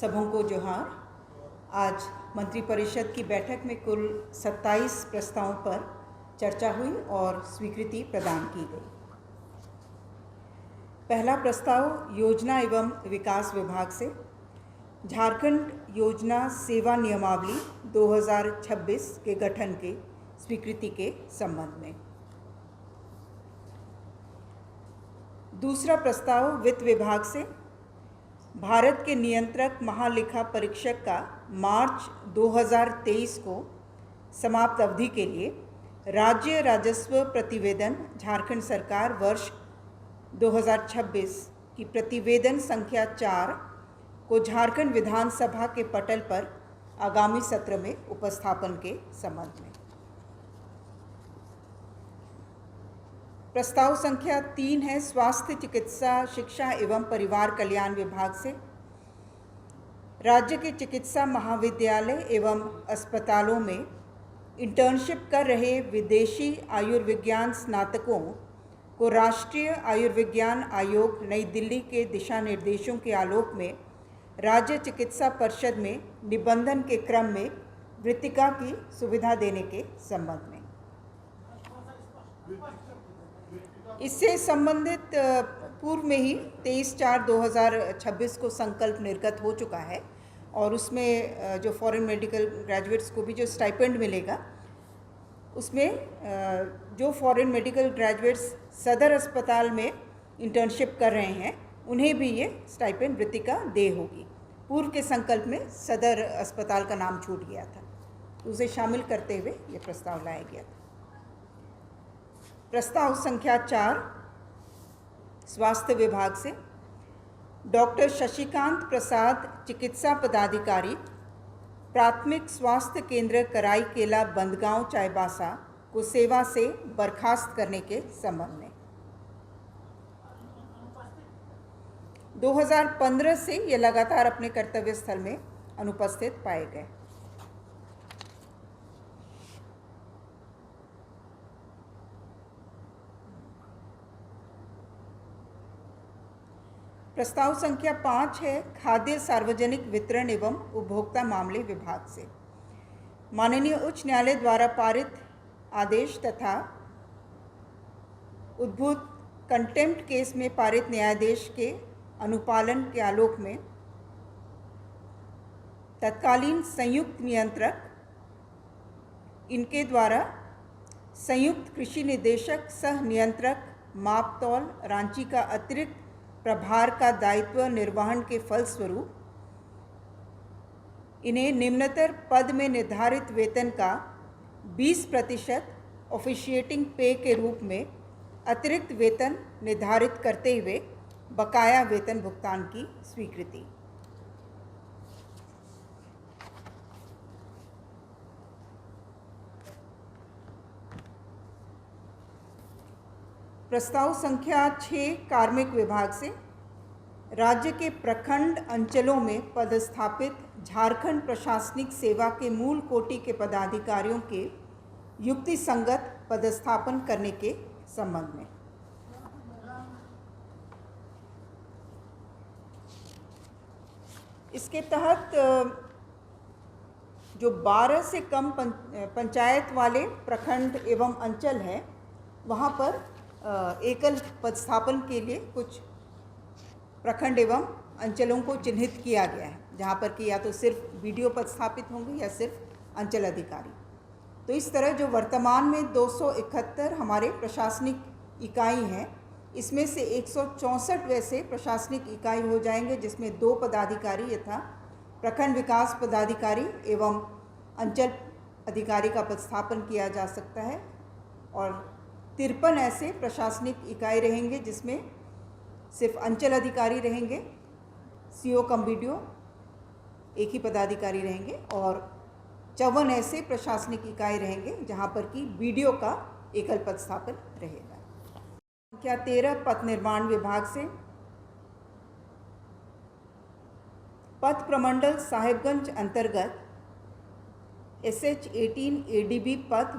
सबों को जोहार। आज मंत्रिपरिषद की बैठक में कुल 27 प्रस्तावों पर चर्चा हुई और स्वीकृति प्रदान की गई। पहला प्रस्ताव योजना एवं विकास विभाग से झारखंड योजना सेवा नियमावली 2026 के गठन के स्वीकृति के संबंध में। दूसरा प्रस्ताव वित्त विभाग से भारत के नियंत्रक महालेखा परीक्षक का मार्च 2023 को समाप्त अवधि के लिए राज्य राजस्व प्रतिवेदन झारखंड सरकार वर्ष 2026 की प्रतिवेदन संख्या 4 को झारखंड विधानसभा के पटल पर आगामी सत्र में उपस्थापन के संबंध में। प्रस्ताव संख्या 3 है स्वास्थ्य चिकित्सा शिक्षा एवं परिवार कल्याण विभाग से राज्य के चिकित्सा महाविद्यालय एवं अस्पतालों में इंटर्नशिप कर रहे विदेशी आयुर्विज्ञान स्नातकों को राष्ट्रीय आयुर्विज्ञान आयोग नई दिल्ली के दिशा निर्देशों के आलोक में राज्य चिकित्सा परिषद में निबंधन के क्रम में वृत्तिका की सुविधा देने के संबंध में। इससे संबंधित पूर्व में ही 23/4/2026 को संकल्प निर्गत हो चुका है और उसमें जो फॉरेन मेडिकल ग्रेजुएट्स को भी जो स्टाइपेंड मिलेगा, उसमें जो फॉरेन मेडिकल ग्रेजुएट्स सदर अस्पताल में इंटर्नशिप कर रहे हैं उन्हें भी ये स्टाइपेंड वृत्तिका देय होगी। पूर्व के संकल्प में सदर अस्पताल का नाम छूट गया था, उसे शामिल करते हुए ये प्रस्ताव लाया गया था। प्रस्ताव संख्या 4 स्वास्थ्य विभाग से डॉक्टर शशिकांत प्रसाद चिकित्सा पदाधिकारी प्राथमिक स्वास्थ्य केंद्र कराईकेला बंदगांव चाईबासा को सेवा से बर्खास्त करने के संबंध में। 2015 से ये लगातार अपने कर्तव्य स्थल में अनुपस्थित पाए गए। प्रस्ताव संख्या 5 है खाद्य सार्वजनिक वितरण एवं उपभोक्ता मामले विभाग से माननीय उच्च न्यायालय द्वारा पारित आदेश तथा उद्भूत कंटेम्प्ट केस में पारित न्यायाधीश के अनुपालन के आलोक में तत्कालीन संयुक्त नियंत्रक इनके द्वारा संयुक्त कृषि निदेशक सह नियंत्रक मापतौल रांची का अतिरिक्त प्रभार का दायित्व निर्वहन के फलस्वरूप इन्हें निम्नतर पद में निर्धारित वेतन का 20% ऑफिशिएटिंग पे के रूप में अतिरिक्त वेतन निर्धारित करते हुए बकाया वेतन भुगतान की स्वीकृति। प्रस्ताव संख्या 6 कार्मिक विभाग से राज्य के प्रखंड अंचलों में पदस्थापित झारखंड प्रशासनिक सेवा के मूल कोटि के पदाधिकारियों के युक्ति संगत पदस्थापन करने के संबंध में। इसके तहत जो 12 से कम पंचायत वाले प्रखंड एवं अंचल है वहाँ पर एकल पदस्थापन के लिए कुछ प्रखंड एवं अंचलों को चिन्हित किया गया है, जहाँ पर कि या तो सिर्फ वीडियो पदस्थापित होंगे या सिर्फ अंचल अधिकारी। तो इस तरह जो वर्तमान में 271 हमारे प्रशासनिक इकाई हैं, इसमें से 164 वैसे प्रशासनिक इकाई हो जाएंगे जिसमें 2 पदाधिकारी यथा प्रखंड विकास पदाधिकारी एवं अंचल अधिकारी का पदस्थापन किया जा सकता है और 53 ऐसे प्रशासनिक इकाई रहेंगे जिसमें सिर्फ अंचल अधिकारी रहेंगे, सीओ कम बीडीओ एक ही पदाधिकारी रहेंगे और 54 ऐसे प्रशासनिक इकाई रहेंगे जहां पर कि बीडीओ का एकल पदस्थापन रहेगा। संख्या 13 पथ निर्माण विभाग से पथ प्रमंडल साहेबगंज अंतर्गत SH18 ADB पथ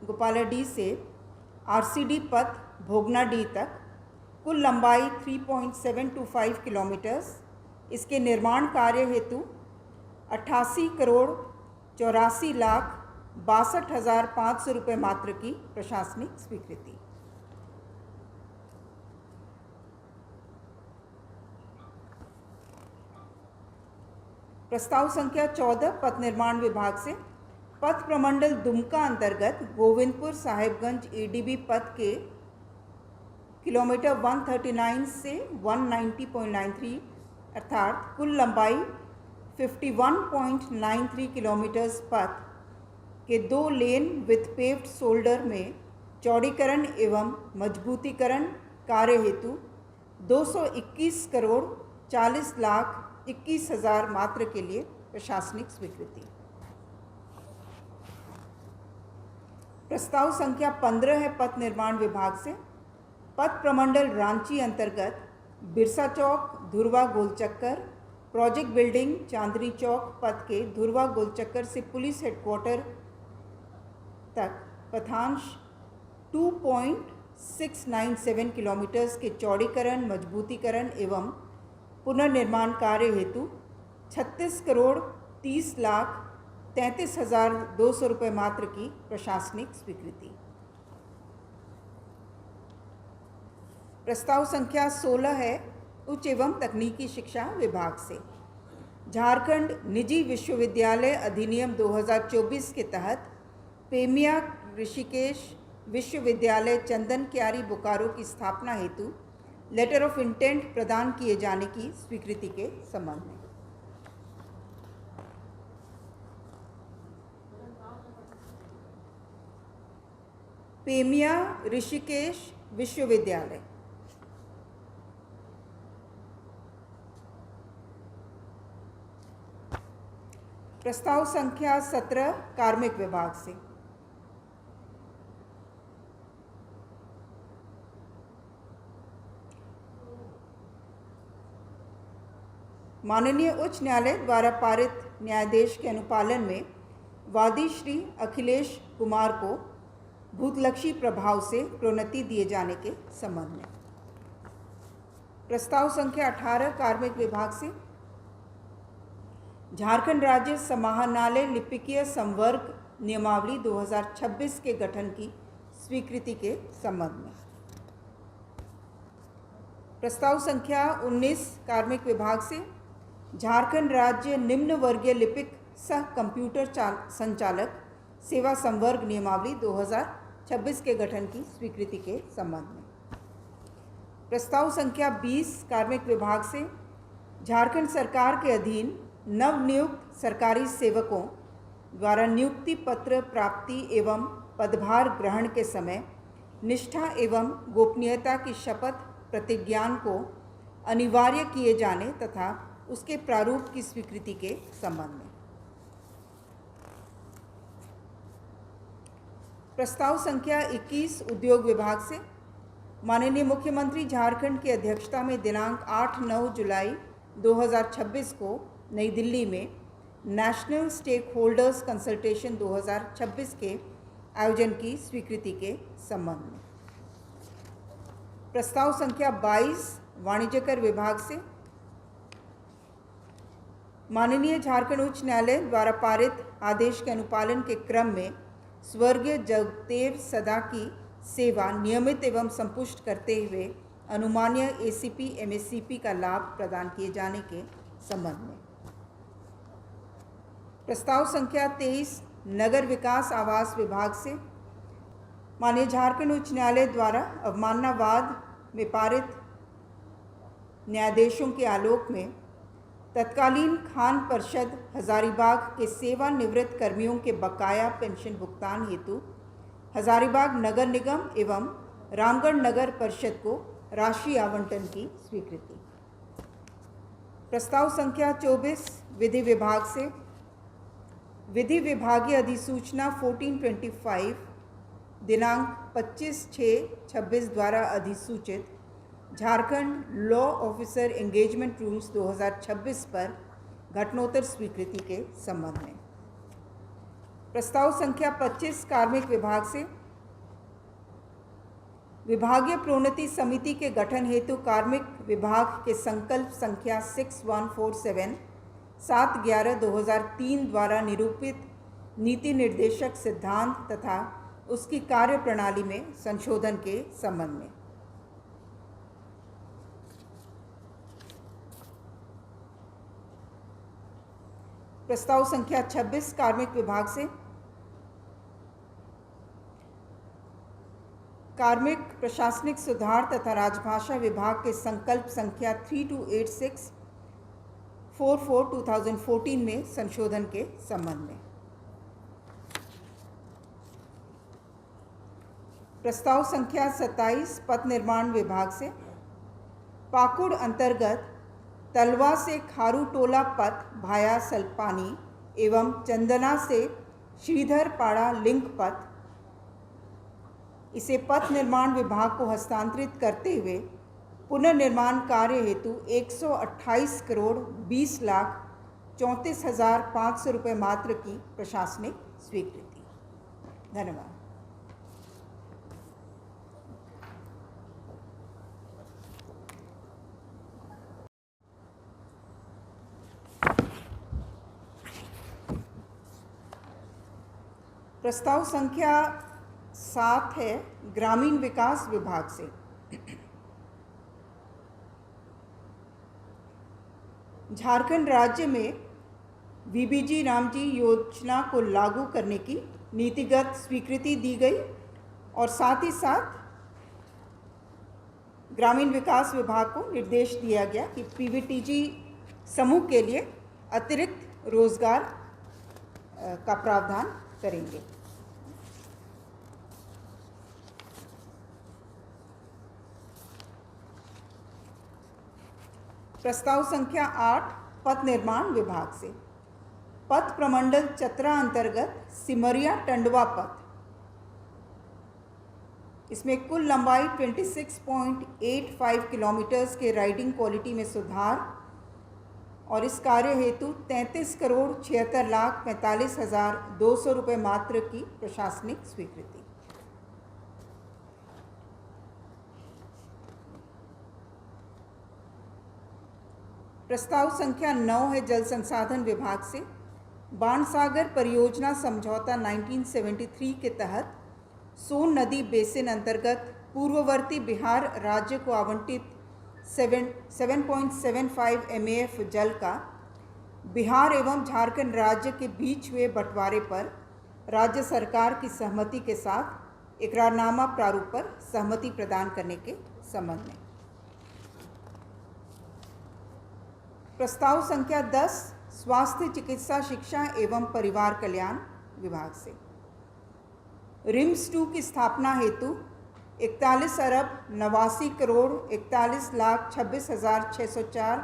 गोपालडी से RCD पथ भोगनाडीह तक कुल लंबाई 3.725 किलोमीटर्स इसके निर्माण कार्य हेतु 88,84,62,500 रुपये मात्र की प्रशासनिक स्वीकृति। प्रस्ताव संख्या 14 पथ निर्माण विभाग से पथ प्रमंडल दुमका अंतर्गत गोविंदपुर साहिबगंज एडीबी पथ के किलोमीटर 139 से 190.93 अर्थात कुल लंबाई 51.93 किलोमीटर्स पथ के 2 लेन विथ पेव्ड शोल्डर में चौड़ीकरण एवं मजबूतीकरण कार्य हेतु 221,40,21,000 मात्र के लिए प्रशासनिक स्वीकृति। प्रस्ताव संख्या 15 है पथ निर्माण विभाग से पथ प्रमंडल रांची अंतर्गत बिरसा चौक धुरवा गोलचक्कर प्रोजेक्ट बिल्डिंग चांदनी चौक पथ के धुरवा गोलचक्कर से पुलिस हेडक्वार्टर तक पथांश 2.697 किलोमीटर्स के चौड़ीकरण मजबूतीकरण एवं पुनर्निर्माण कार्य हेतु 36,30,33,200 रुपये मात्र की प्रशासनिक स्वीकृति। प्रस्ताव संख्या 16 है उच्च एवं तकनीकी शिक्षा विभाग से झारखंड निजी विश्वविद्यालय अधिनियम 2024 के तहत पेमिया ऋषिकेश विश्वविद्यालय चंदन क्यारी बोकारो की स्थापना हेतु लेटर ऑफ इंटेंट प्रदान किए जाने की स्वीकृति के संबंध में। पेमिया ऋषिकेश विश्वविद्यालय प्रस्ताव संख्या 17 कार्मिक विभाग से माननीय उच्च न्यायालय द्वारा पारित न्यायादेश के अनुपालन में वादी श्री अखिलेश कुमार को भूतलक्षी प्रभाव से प्रोन्नति दिए जाने के संबंध में। प्रस्ताव संख्या 18 कार्मिक विभाग से झारखंड राज्य समाहरणालय लिपिकीय संवर्ग नियमावली 2026 के गठन की स्वीकृति के संबंध में। प्रस्ताव संख्या 19 कार्मिक विभाग से झारखंड राज्य निम्न वर्गीय लिपिक सह कंप्यूटर संचालक सेवा संवर्ग नियमावली 2026 के गठन की स्वीकृति के संबंध में। प्रस्ताव संख्या 20 कार्मिक विभाग से झारखंड सरकार के अधीन नवनियुक्त सरकारी सेवकों द्वारा नियुक्ति पत्र प्राप्ति एवं पदभार ग्रहण के समय निष्ठा एवं गोपनीयता की शपथ प्रतिज्ञान को अनिवार्य किए जाने तथा उसके प्रारूप की स्वीकृति के संबंध में। प्रस्ताव संख्या 21 उद्योग विभाग से माननीय मुख्यमंत्री झारखंड की अध्यक्षता में दिनांक 8-9 जुलाई 2026 को नई दिल्ली में नेशनल स्टेक होल्डर्स कंसल्टेशन 2026 के आयोजन की स्वीकृति के संबंध में। प्रस्ताव संख्या 22 वाणिज्य कर विभाग से माननीय झारखंड उच्च न्यायालय द्वारा पारित आदेश के अनुपालन के क्रम में स्वर्गीय जगदेव सदा की सेवा नियमित एवं संपुष्ट करते हुए अनुमान्य एसीपी एमएससीपी का लाभ प्रदान किए जाने के संबंध में। प्रस्ताव संख्या 23 नगर विकास आवास विभाग से माननीय झारखंड उच्च न्यायालय द्वारा अवमाननावाद में पारित न्यायाधीशों के आलोक में तत्कालीन खान परिषद हजारीबाग के सेवानिवृत्त कर्मियों के बकाया पेंशन भुगतान हेतु हजारीबाग नगर निगम एवं रामगढ़ नगर परिषद को राशि आवंटन की स्वीकृति। प्रस्ताव संख्या 24 विधि विभाग से विधि विभागीय अधिसूचना 1425 दिनांक 25/6/26 द्वारा अधिसूचित Jharkhand law officer engagement rules 2026 पर घटनोत्तर स्वीकृति के संबंध में। प्रस्ताव संख्या 25 कार्मिक विभाग से विभागीय प्रोन्नति समिति के गठन हेतु कार्मिक विभाग के संकल्प संख्या 6147 7/11/2003 द्वारा निरूपित नीति निर्देशक सिद्धांत तथा उसकी कार्यप्रणाली में संशोधन के संबंध में। प्रस्ताव संख्या 26 कार्मिक विभाग से कार्मिक प्रशासनिक सुधार तथा राजभाषा विभाग के संकल्प संख्या 328644/2014 में संशोधन के संबंध में। प्रस्ताव संख्या 27 पथ निर्माण विभाग से पाकुड़ अंतर्गत तलवा से खारूटोला पथ भाया सलपानी एवं चंदना से श्रीधरपाड़ा लिंक पथ, इसे पथ निर्माण विभाग को हस्तांतरित करते हुए पुनर्निर्माण कार्य हेतु 128 करोड़ 20,34,500 रुपये मात्र की प्रशासनिक स्वीकृति। धन्यवाद। प्रस्ताव संख्या 7 है ग्रामीण विकास विभाग से। झारखंड राज्य में वीबीजी रामजी योजना को लागू करने की नीतिगत स्वीकृति दी गई और साथ ही साथ ग्रामीण विकास विभाग को निर्देश दिया गया कि पीवीटीजी समूह के लिए अतिरिक्त रोजगार का प्रावधान करेंगे। प्रस्ताव संख्या 8 पथ निर्माण विभाग से पथ प्रमंडल चतरा अंतर्गत सिमरिया टंडवा पथ, इसमें कुल लंबाई 26.85 किलोमीटर्स के राइडिंग क्वालिटी में सुधार और इस कार्य हेतु 33,76,45,200 रुपये मात्र की प्रशासनिक स्वीकृति। प्रस्ताव संख्या 9 है जल संसाधन विभाग से बाणसागर परियोजना समझौता 1973 के तहत सोन नदी बेसिन अंतर्गत पूर्ववर्ती बिहार राज्य को आवंटित 7.75 MAF जल का बिहार एवं झारखंड राज्य के बीच हुए बंटवारे पर राज्य सरकार की सहमति के साथ इकरारनामा प्रारूप पर सहमति प्रदान करने के संबंध में। प्रस्ताव संख्या 10 स्वास्थ्य चिकित्सा शिक्षा एवं परिवार कल्याण विभाग से रिम्स 2 की स्थापना हेतु 41,89,41,26,604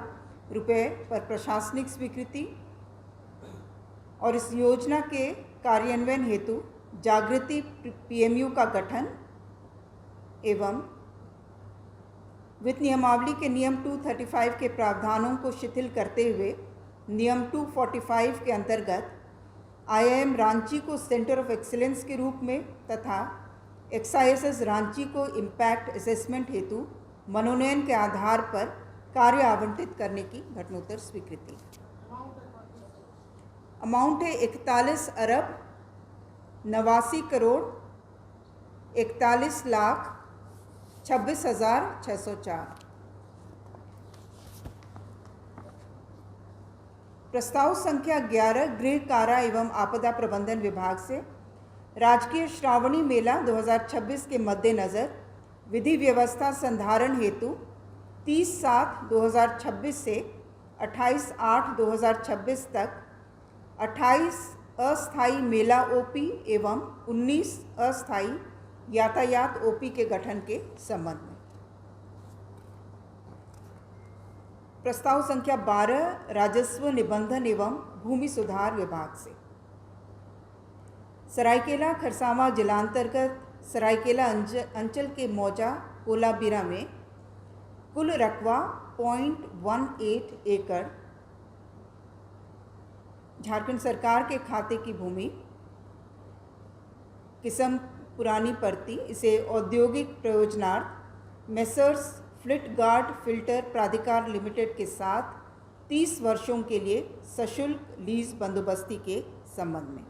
रुपये पर प्रशासनिक स्वीकृति और इस योजना के कार्यान्वयन हेतु जागृति PMU का गठन एवं वित्त नियमावली के नियम 235 के प्रावधानों को शिथिल करते हुए नियम 245 के अंतर्गत IIM रांची को सेंटर ऑफ एक्सीलेंस के रूप में तथा XISS रांची को इम्पैक्ट असेसमेंट हेतु मनोनयन के आधार पर कार्य आवंटित करने की घटनोत्तर स्वीकृति। अमाउंट है 41,89,41,26,604। प्रस्ताव संख्या 11 गृह कारा एवं आपदा प्रबंधन विभाग से राजकीय श्रावणी मेला 2026 के मद्देनज़र विधि व्यवस्था संधारण हेतु 30/7/2026 से 28/8/2026 तक 28 अस्थायी मेला OP एवं 19 अस्थायी यातायात OP के गठन के संबंध में। प्रस्ताव संख्या 12 राजस्व निबंधन एवं भूमि सुधार विभाग से सरायकेला खरसावां जिलांतर्गत सरायकेला अंचल के मौजा कोलाबिरा में कुल रकबा 0.18 एकड़ झारखंड सरकार के खाते की भूमि किस्म पुरानी परती, इसे औद्योगिक प्रयोजनार्थ मेसर्स फ्लिटगार्ड फिल्टर प्राधिकार लिमिटेड के साथ 30 वर्षों के लिए सशुल्क लीज बंदोबस्ती के संबंध में।